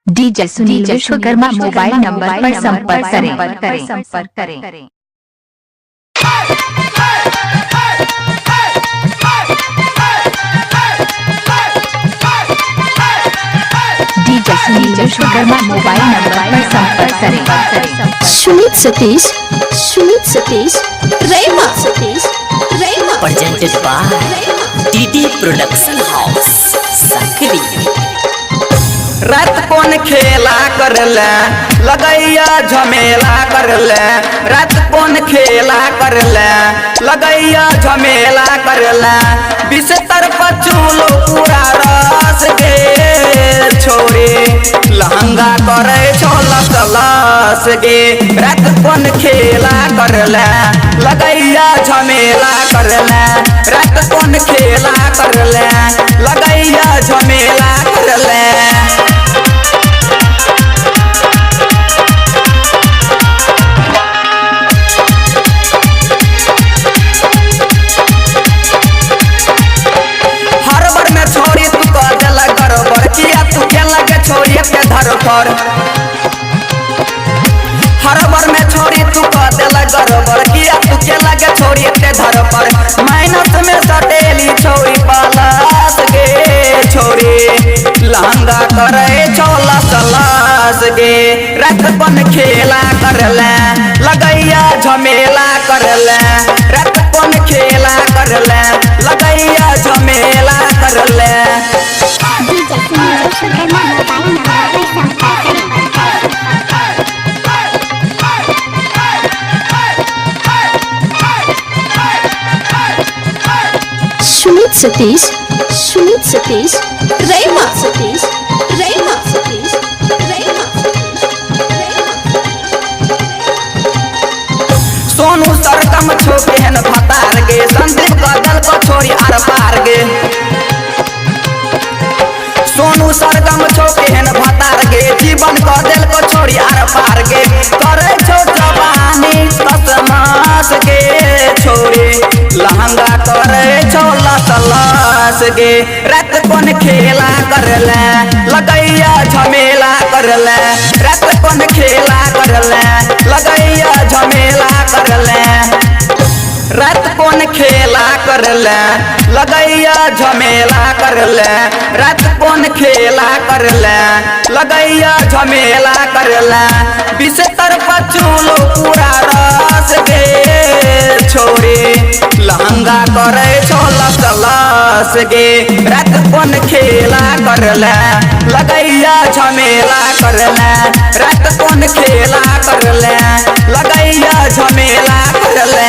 DJ Sunil Vishwakarma mobile number पर संपर्क करें। DJ Sunil Vishwakarma mobile number पर संपर्क करें। Sumit Satish रेमा presented by DD Production House सकरी। रात कौन खेला करले लगैया झमेला करले, रात कौन खेला करले लगैया झमेला करले, बिस्तर पर चूलो पूरा रस गे छोरे लहंगा करे छोलस लस गे। रात कौन खेला करले लगैया झमेला करले, रात कौन खेला करले लगैया झमेला करले। हरबर में छोड़ी तू कह देला गड़बड़ किया तू के लगे छोड़ी के धर पर, माइनस में सटेली छोड़ी पलस गे छोड़ी लहंगा करे छोला सलस गे। रात कौन खेला करले लगैया झमेला करले, रात कौन खेला करले लगैया झमेला करले। DJ Sunil Vishwakarma mobile number पर सुमित सतीश रेमा सोनू सरगम छोके हन फतार गे, संदीप गदल को छोड़ी आर पार गे। सोनू सरगम छोके हन फतार गे, जीवन गदल को छोड़ी आर पार गे। करे छो जवानी कसमास गे छोड़ी लहंगा करे छो लस लस गे। रात कौन खेला करले लगैया झमेला करले, रात कौन खेला करले लगैया झमेला करले। रात कौन खेला करले लगैया झमेला करले, रात कौन खेला करले लगैया झमेला करले, बिस्तर पर चूलो पूरा रस गे छोड़ी लहंगा करे छोलस लस गे। रात कौन खेला करले लगैया झमेला करले, रात कौन खेला करले लगैया झमेला करले।